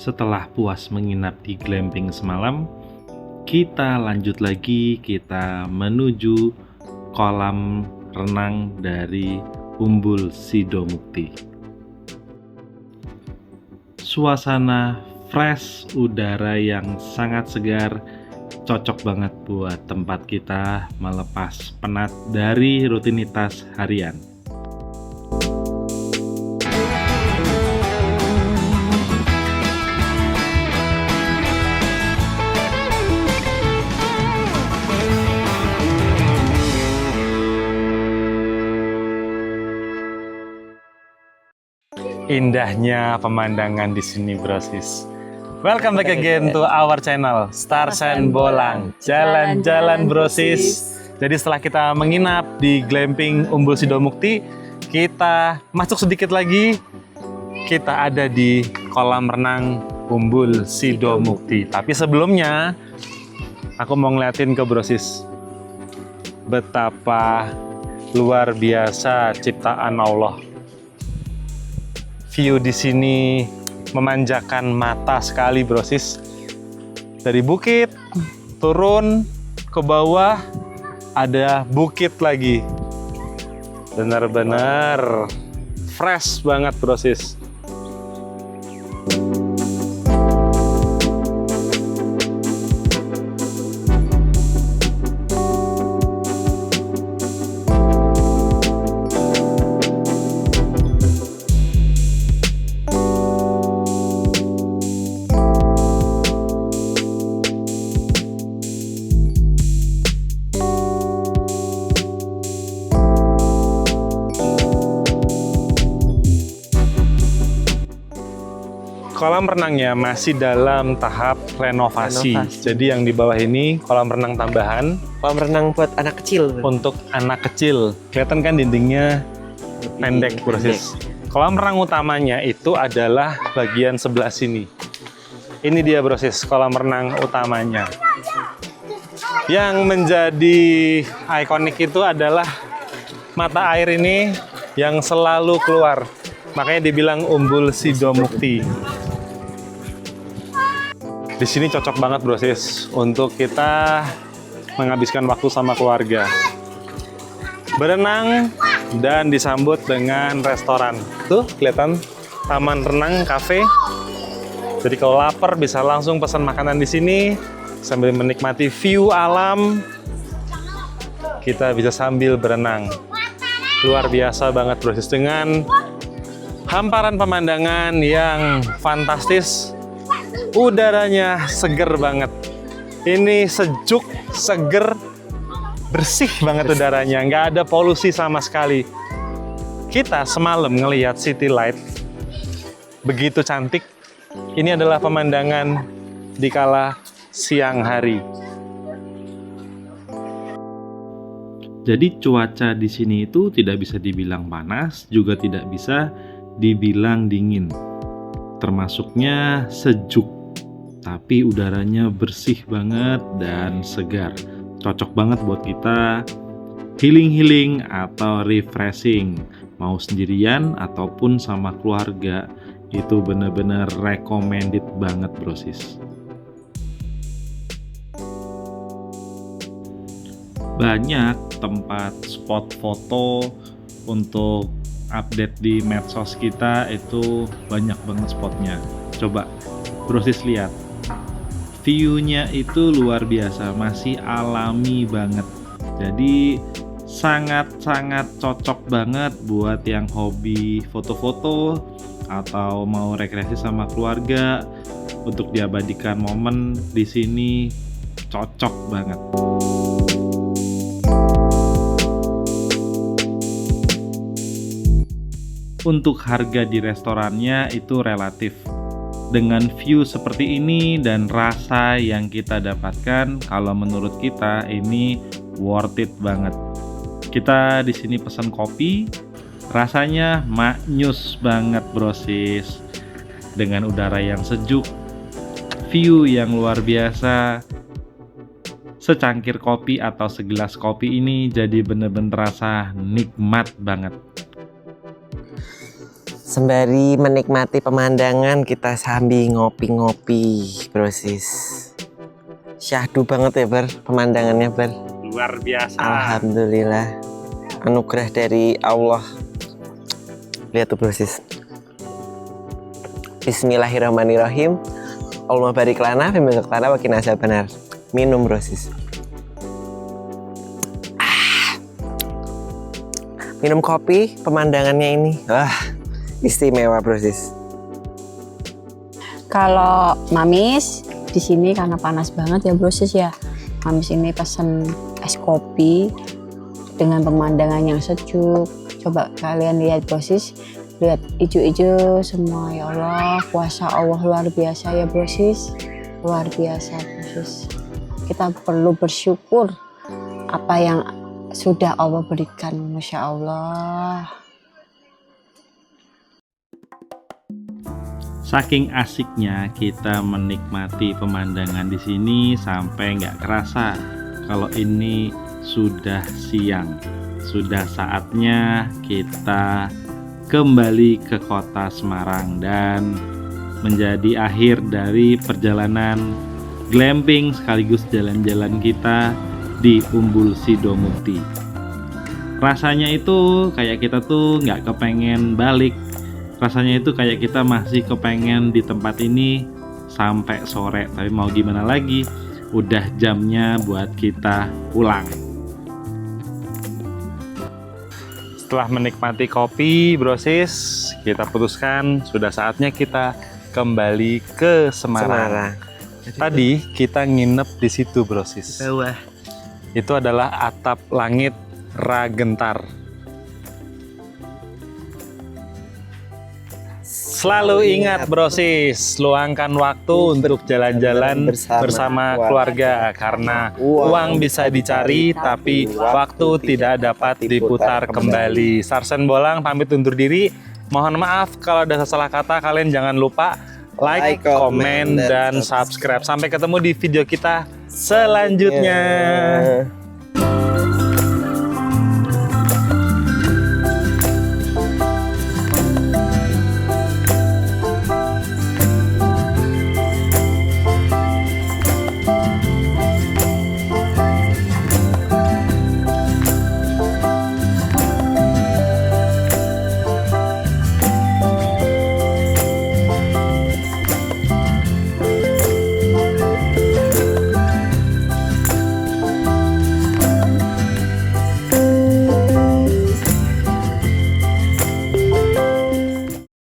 Setelah puas menginap di glamping semalam, kita lanjut lagi, kita menuju kolam renang dari Umbul Sidomukti. Suasana fresh, udara yang sangat segar, cocok banget buat tempat kita melepas penat dari rutinitas harian. Indahnya pemandangan di sini, brosis. Welcome back again to our channel Stars and Bolang. Jalan-jalan, brosis. Jadi setelah kita menginap di glamping Umbul Sidomukti, kita masuk sedikit lagi. Kita ada di kolam renang Umbul Sidomukti. Tapi sebelumnya, aku mau ngeliatin ke brosis. Betapa luar biasa ciptaan Allah. View di sini memanjakan mata sekali, brosis. Dari bukit turun ke bawah ada bukit lagi. Benar-benar fresh banget, brosis. Kolam renangnya masih dalam tahap renovasi. Jadi yang di bawah ini kolam renang tambahan. Kolam renang buat anak kecil. Untuk anak kecil. Kelihatan kan dindingnya pendek, brosis. Kolam renang utamanya itu adalah bagian sebelah sini. Ini dia, brosis, kolam renang utamanya. Yang menjadi ikonik itu adalah mata air ini yang selalu keluar. Makanya dibilang Umbul Sidomukti. Di sini cocok banget, brosis, untuk kita menghabiskan waktu sama keluarga. Berenang dan disambut dengan restoran. Tuh, kelihatan taman renang, kafe. Jadi kalau lapar bisa langsung pesan makanan di sini sambil menikmati view alam. Kita bisa sambil berenang. Luar biasa banget, brosis, dengan hamparan pemandangan yang fantastis. Udaranya seger banget. Ini sejuk, seger, bersih banget udaranya. Nggak ada polusi sama sekali. Kita semalam ngelihat city light. Begitu cantik. Ini adalah pemandangan di kala siang hari. Jadi cuaca di sini itu tidak bisa dibilang panas, juga tidak bisa dibilang dingin. Termasuknya sejuk. Tapi udaranya bersih banget dan segar. Cocok banget buat kita healing atau refreshing. Mau sendirian ataupun sama keluarga. Itu bener-bener recommended banget, brosis. Banyak tempat spot foto untuk update di medsos kita, itu banyak banget spotnya. Coba brosis lihat. View-nya itu luar biasa, masih alami banget. Jadi sangat-sangat cocok banget buat yang hobi foto-foto atau mau rekreasi sama keluarga untuk diabadikan momen di sini, cocok banget. Untuk harga di restorannya itu relatif. Dengan view seperti ini dan rasa yang kita dapatkan, kalau menurut kita ini worth it banget. Kita di sini pesan kopi, rasanya maknyus banget, brosis. Dengan udara yang sejuk, view yang luar biasa, secangkir kopi atau segelas kopi ini jadi bener-bener rasa nikmat banget. Sembari menikmati pemandangan, kita sambil ngopi-ngopi, brosis. Syahdu banget ya, Bar, pemandangannya, Bar. Luar biasa. Alhamdulillah. Anugerah dari Allah. Lihat tuh, brosis. Bismillahirrahmanirrahim. Allahumma barik lana fi ma razaqtana wa qina azabannar. Minum, brosis. Minum kopi, pemandangannya ini. Wah, istimewa, brosis. Kalau Mamis di sini karena panas banget ya brosis ya. Mamis ini pesen es kopi dengan pemandangan yang sejuk. Coba kalian lihat brosis, lihat hijau-hijau semua, ya Allah. Kuasa Allah luar biasa ya brosis, luar biasa brosis. Kita perlu bersyukur apa yang sudah Allah berikan, Masya Allah. Saking asiknya kita menikmati pemandangan di sini sampai nggak kerasa kalau ini sudah siang. Sudah saatnya kita kembali ke kota Semarang dan menjadi akhir dari perjalanan glamping sekaligus jalan-jalan kita di Umbul Sidomukti. Rasanya itu kayak kita tuh nggak kepengen balik. Rasanya itu kayak kita masih kepengen di tempat ini sampai sore. Tapi mau gimana lagi, udah jamnya buat kita pulang. Setelah menikmati kopi, brosis, kita putuskan sudah saatnya kita kembali ke Semarang. Tadi kita nginep di situ, brosis. Bawah. Itu adalah atap langit Ragentar. Selalu ingat brosis, luangkan waktu untuk jalan-jalan bersama keluarga karena uang bisa dicari tapi waktu tidak dapat diputar kembali. Sarsen Bolang pamit undur diri. Mohon maaf kalau ada salah kata. Kalian jangan lupa like, komen, dan subscribe. Sampai ketemu di video kita selanjutnya.